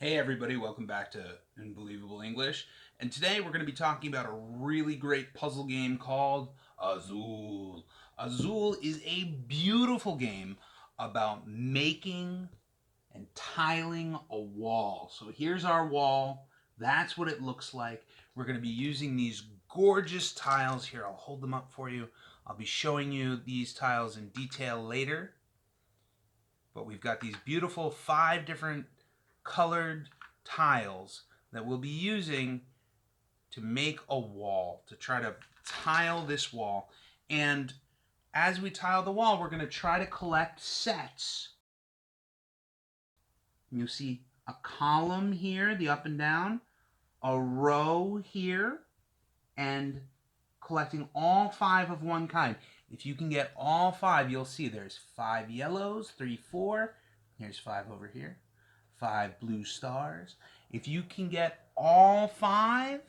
Hey everybody, welcome back to Unbelievable English. And today we're going to be talking about a really great puzzle game called Azul. Azul is a beautiful game about making and tiling a wall. So here's our wall. That's what it looks like. We're going to be using these gorgeous tiles here. I'll hold them up for you. I'll be showing you these tiles in detail later. But we've got these beautiful 5 different colored tiles that we'll be using to make a wall, to try to tile this wall. And as we tile the wall, we're going to try to collect sets. You'll see a column here, the up and down, a row here, and collecting all 5 of one kind. If you can get all 5, you'll see there's 5 yellows, 3, 4. Here's 5 over here. 5 blue stars. If you can get all 5,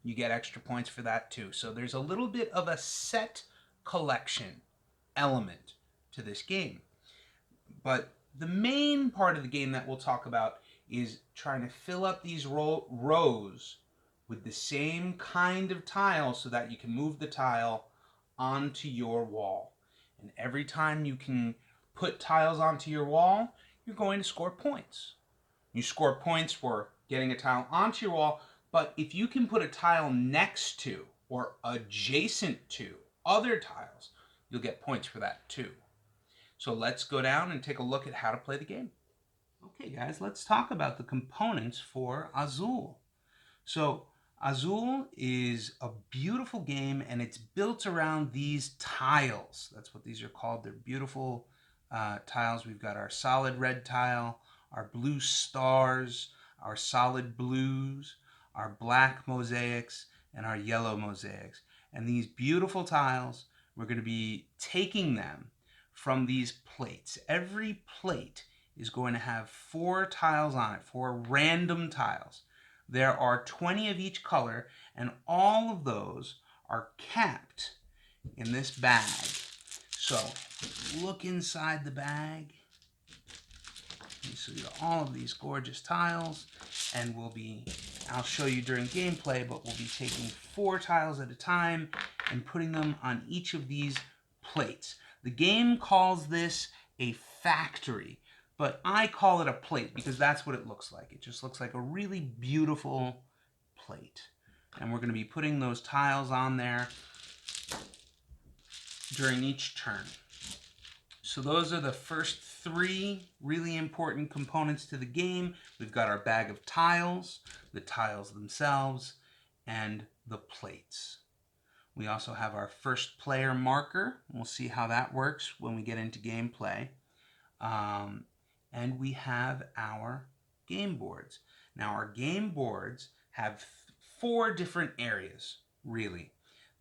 you get extra points for that too. So there's a little bit of a set collection element to this game. But the main part of the game that we'll talk about is trying to fill up these rows with the same kind of tile so that you can move the tile onto your wall. And every time you can put tiles onto your wall, you're going to score points. You score points for getting a tile onto your wall, but if you can put a tile next to or adjacent to other tiles, you'll get points for that too. So let's go down and take a look at how to play the game. Okay guys, let's talk about the components for Azul. So Azul is a beautiful game and it's built around these tiles. That's what these are called. They're beautiful tiles. We've got our solid red tile, our blue stars, our solid blues, our black mosaics, and our yellow mosaics. And these beautiful tiles, we're going to be taking them from these plates. Every plate is going to have 4 tiles on it, 4 random tiles. There are 20 of each color, and all of those are kept in this bag. So look inside the bag. You see all of these gorgeous tiles, and I'll show you during gameplay, but we'll be taking 4 tiles at a time and putting them on each of these plates. The game calls this a factory, but I call it a plate because that's what it looks like. It just looks like a really beautiful plate. And we're going to be putting those tiles on there during each turn. So those are the first 3 really important components to the game. We've got our bag of tiles, the tiles themselves, and the plates. We also have our first player marker. We'll see how that works when we get into gameplay. And we have our game boards. Now our game boards have 4 different areas, really.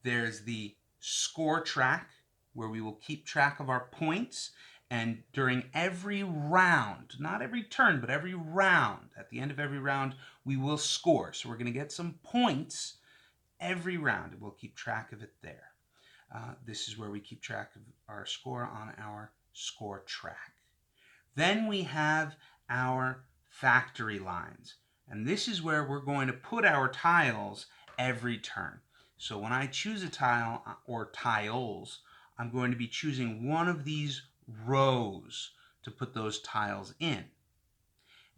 There's the score track, where we will keep track of our points, and during every round, not every turn, but every round, at the end of every round, we will score. So we're going to get some points every round, and we'll keep track of it there. This is where we keep track of our score on our score track. Then we have our factory lines, and this is where we're going to put our tiles every turn. So when I choose a tile or tiles, I'm going to be choosing one of these rows to put those tiles in.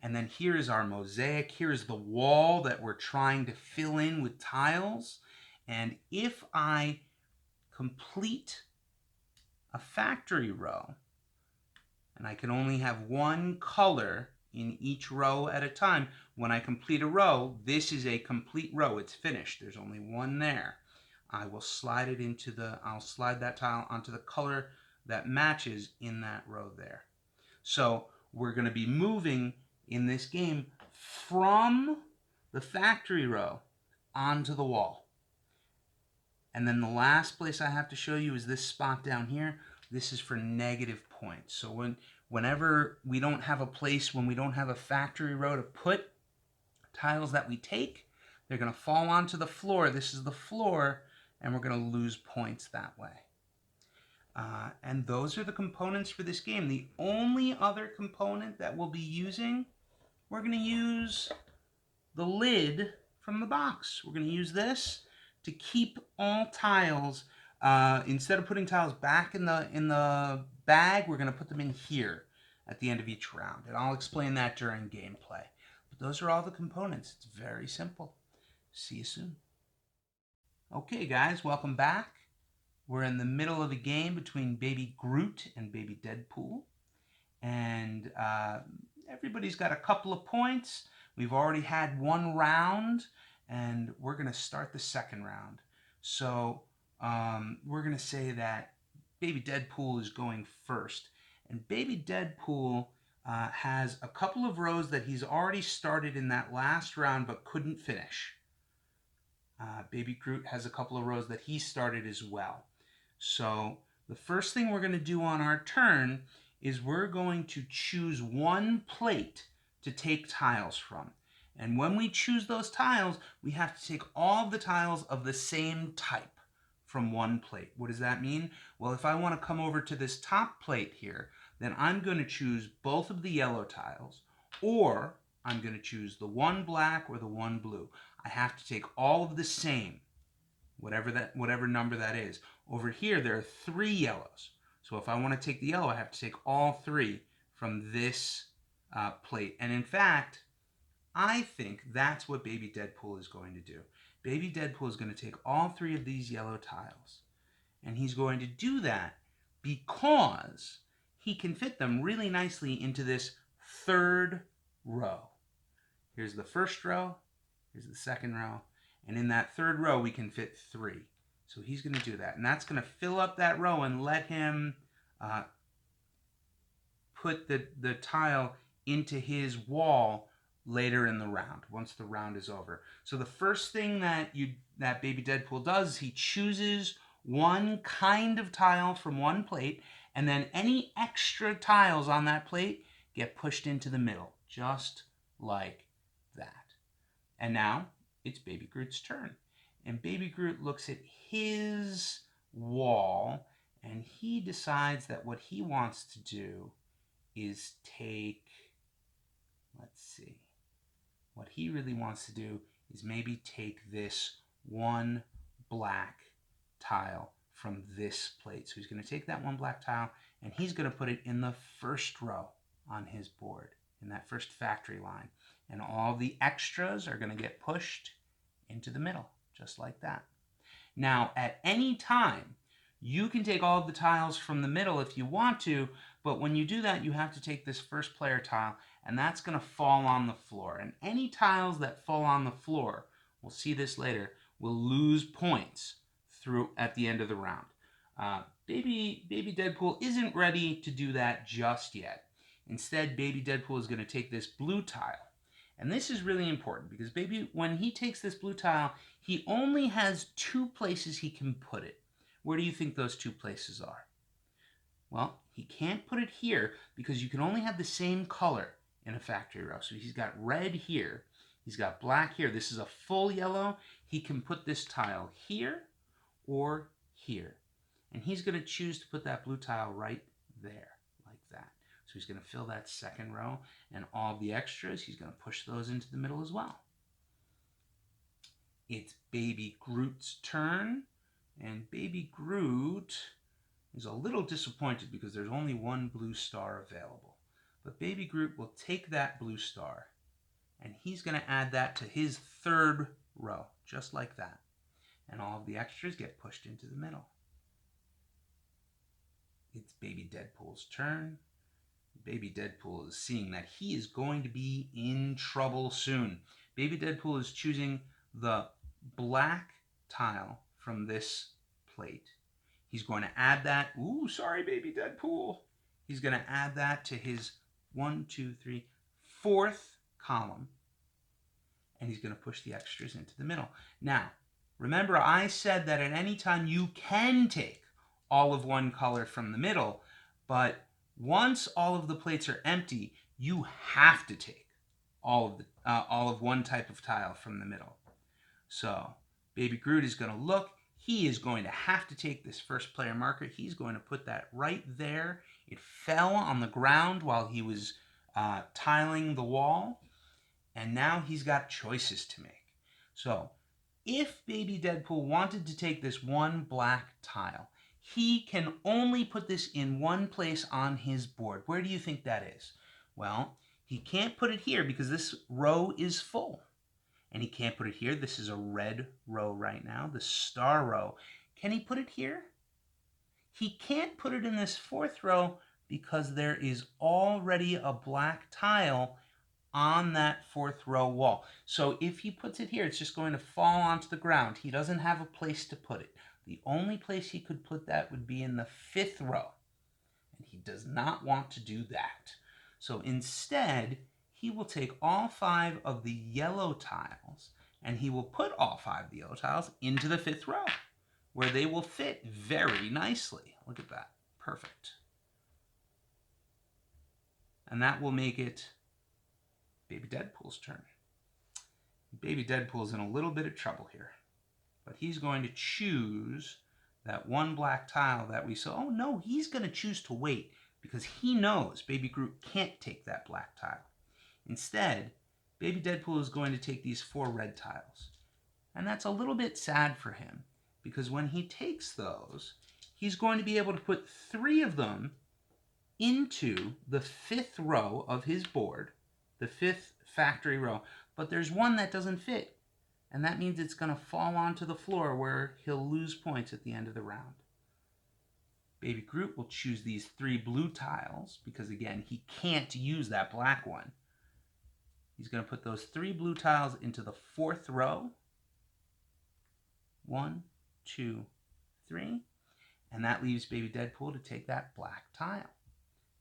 And then here is our mosaic. Here is the wall that we're trying to fill in with tiles. And if I complete a factory row, and I can only have 1 color in each row at a time, when I complete a row, this is a complete row. It's finished. There's only 1 there. I will slide it I'll slide that tile onto the color that matches in that row there. So we're going to be moving in this game from the factory row onto the wall. And then the last place I have to show you is this spot down here. This is for negative points. So whenever we don't have a place, when we don't have a factory row to put tiles that we take, they're going to fall onto the floor. This is the floor, and we're going to lose points that way. And those are the components for this game. The only other component that we'll be using we're going to use the lid from the box. We're going to use this to keep all tiles. Instead of putting tiles back in the bag, we're going to put them in here at the end of each round. And I'll explain that during gameplay. But those are all the components. It's very simple. See you soon. Okay, guys, welcome back. We're in the middle of a game between Baby Groot and Baby Deadpool. And everybody's got a couple of points. We've already had one round, and we're going to start the second round. So we're going to say that Baby Deadpool is going first. And Baby Deadpool has a couple of rows that he's already started in that last round but couldn't finish. Baby Groot has a couple of rows that he started as well. So the first thing we're going to do on our turn is we're going to choose one plate to take tiles from. And when we choose those tiles, we have to take all of the tiles of the same type from one plate. What does that mean? Well, if I want to come over to this top plate here, then I'm going to choose both of the yellow tiles, or I'm going to choose the one black or the one blue. I have to take all of the same, whatever number that is. Over here, there are 3 yellows. So if I want to take the yellow, I have to take all 3 from this plate. And in fact, I think that's what Baby Deadpool is going to do. Baby Deadpool is going to take all 3 of these yellow tiles. And he's going to do that because he can fit them really nicely into this third row. Here's the first row. Here's the second row. And in that third row, we can fit 3. So he's going to do that. And that's going to fill up that row and let him put the tile into his wall later in the round, once the round is over. So the first thing that Baby Deadpool does is he chooses one kind of tile from one plate, and then any extra tiles on that plate get pushed into the middle, just like that. And now it's Baby Groot's turn. And Baby Groot looks at his wall, and he decides that what he wants to do is take, let's see, what he really wants to do is maybe take this one black tile from this plate. So he's going to take that one black tile, and he's going to put it in the first row on his board, in that first factory line. And all the extras are going to get pushed into the middle, just like that. Now, at any time, you can take all of the tiles from the middle if you want to, but when you do that, you have to take this first player tile, and that's going to fall on the floor. And any tiles that fall on the floor, we'll see this later, will lose points through at the end of the round. Baby Deadpool isn't ready to do that just yet. Instead, Baby Deadpool is going to take this blue tile. And this is really important because when he takes this blue tile, he only has 2 places he can put it. Where do you think those 2 places are? Well, he can't put it here because you can only have the same color in a factory row. So he's got red here, he's got black here. This is a full yellow. He can put this tile here or here. And he's going to choose to put that blue tile right there, like that. So he's going to fill that second row, and all the extras, he's going to push those into the middle as well. It's Baby Groot's turn, and Baby Groot is a little disappointed because there's only one blue star available. But Baby Groot will take that blue star, and he's going to add that to his third row, just like that. And all of the extras get pushed into the middle. It's Baby Deadpool's turn. Baby Deadpool is seeing that he is going to be in trouble soon. Baby Deadpool is choosing the black tile from this plate. He's going to add that. Ooh, sorry, Baby Deadpool. He's going to add that to his 4th column. And he's going to push the extras into the middle. Now, remember I said that at any time you can take all of one color from the middle, but once all of the plates are empty, you have to take all of one type of tile from the middle. So Baby Groot is going to look. He is going to have to take this first player marker. He's going to put that right there. It fell on the ground while he was tiling the wall. And now he's got choices to make. So if Baby Deadpool wanted to take this one black tile, he can only put this in one place on his board. Where do you think that is? Well, he can't put it here because this row is full. And he can't put it here. This is a red row right now, the star row. Can he put it here? He can't put it in this fourth row because there is already a black tile on that fourth row wall. So if he puts it here, it's just going to fall onto the ground. He doesn't have a place to put it. The only place he could put that would be in the fifth row. And he does not want to do that. So instead, he will take all 5 of the yellow tiles and he will put all 5 of the yellow tiles into the fifth row where they will fit very nicely. Look at that. Perfect. And that will make it Baby Deadpool's turn. Baby Deadpool's in a little bit of trouble here. But he's going to choose that one black tile that we saw. Oh no, he's going to choose to wait because he knows Baby Groot can't take that black tile. Instead, Baby Deadpool is going to take these 4 red tiles. And that's a little bit sad for him because when he takes those, he's going to be able to put 3 of them into the fifth row of his board, the fifth factory row, but there's one that doesn't fit, and that means it's going to fall onto the floor where he'll lose points at the end of the round. Baby Groot will choose these 3 blue tiles because, again, he can't use that black one. He's going to put those 3 blue tiles into the fourth row. 1, 2, 3. And that leaves Baby Deadpool to take that black tile.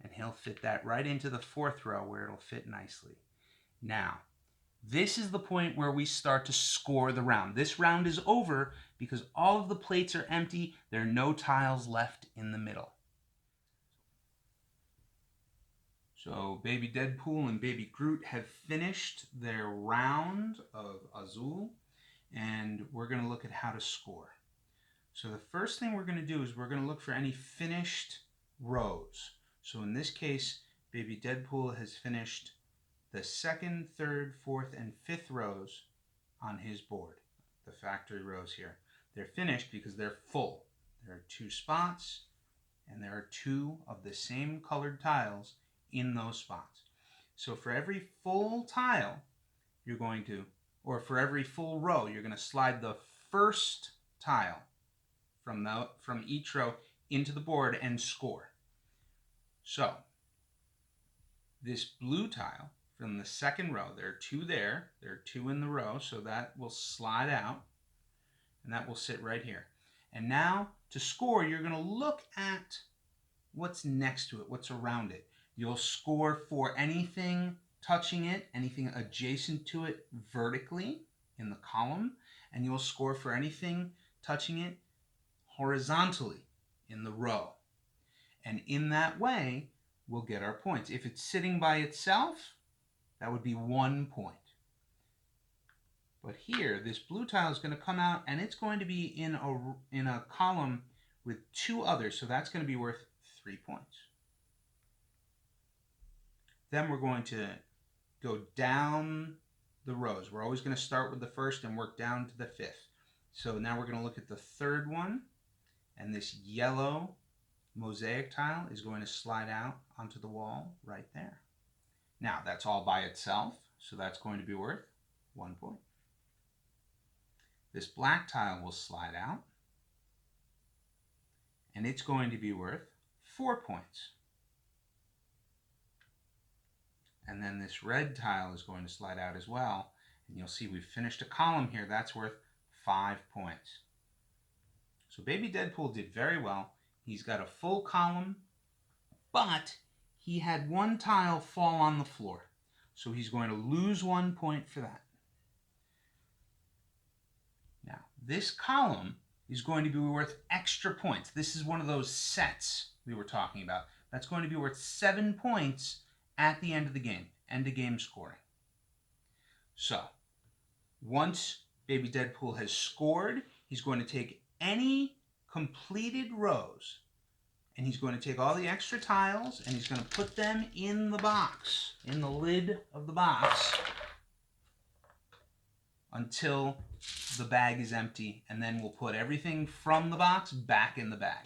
And he'll fit that right into the fourth row where it'll fit nicely. Now, this is the point where we start to score the round. This round is over because all of the plates are empty. There are no tiles left in the middle. So Baby Deadpool and Baby Groot have finished their round of Azul, and we're going to look at how to score. So the first thing we're going to do is we're going to look for any finished rows. So in this case, Baby Deadpool has finished the 2nd, 3rd, 4th, and 5th rows on his board, the factory rows here. They're finished because they're full. There are 2 spots, and there are 2 of the same colored tiles in those spots. So for every full tile, you're going to, or for every full row, you're going to slide the first tile from each row into the board and score. So this blue tile from the 2nd row, there are 2 there, there are 2 in the row, so that will slide out, and that will sit right here. And now, to score, you're going to look at what's next to it, what's around it. You'll score for anything touching it, anything adjacent to it vertically in the column, and you'll score for anything touching it horizontally in the row. And in that way, we'll get our points. If it's sitting by itself, that would be 1 point. But here, this blue tile is going to come out, and it's going to be in a column with 2 others, so that's going to be worth 3 points. Then we're going to go down the rows. We're always going to start with the first and work down to the 5th. So now we're going to look at the 3rd one, and this yellow mosaic tile is going to slide out onto the wall right there. Now, that's all by itself, so that's going to be worth 1 point. This black tile will slide out, and it's going to be worth 4 points. And then this red tile is going to slide out as well, and you'll see we've finished a column here. That's worth 5 points. So Baby Deadpool did very well. He's got a full column, but he had 1 tile fall on the floor. So he's going to lose 1 point for that. Now, this column is going to be worth extra points. This is one of those sets we were talking about. That's going to be worth 7 points at the end of the game, end of game scoring. So, once Baby Deadpool has scored, he's going to take any completed rows, and he's going to take all the extra tiles, and he's going to put them in the box, in the lid of the box, until the bag is empty, and then we'll put everything from the box back in the bag.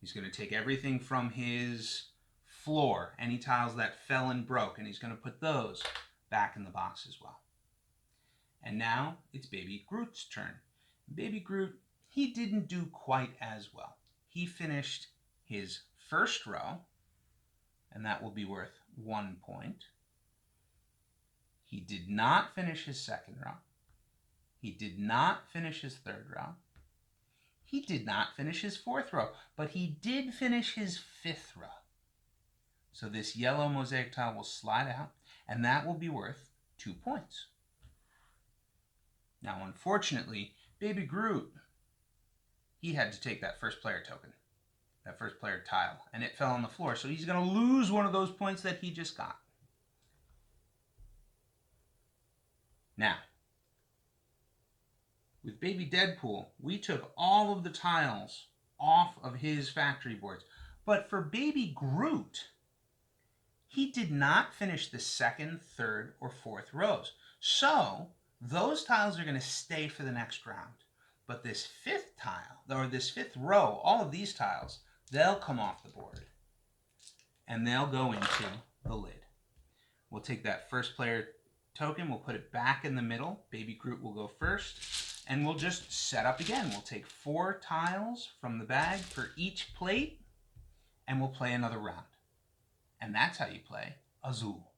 He's going to take everything from his floor, any tiles that fell and broke, and he's going to put those back in the box as well. And now it's Baby Groot's turn. Baby Groot, he didn't do quite as well. He finished his first row, and that will be worth 1 point. He did not finish his second row. He did not finish his third row. He did not finish his fourth row, but he did finish his fifth row. So this yellow mosaic tile will slide out, and that will be worth 2 points. Now, unfortunately, Baby Groot, he had to take that first player token, that first player tile, and it fell on the floor. So he's going to lose one of those points that he just got. Now, with Baby Deadpool, we took all of the tiles off of his factory boards. But for Baby Groot, he did not finish the second, third, or fourth rows. So those tiles are going to stay for the next round. But this fifth tile, or this fifth row, all of these tiles, they'll come off the board. And they'll go into the lid. We'll take that first player token, we'll put it back in the middle. Baby Groot will go first. And we'll just set up again. We'll take 4 tiles from the bag for each plate, and we'll play another round. And that's how you play Azul.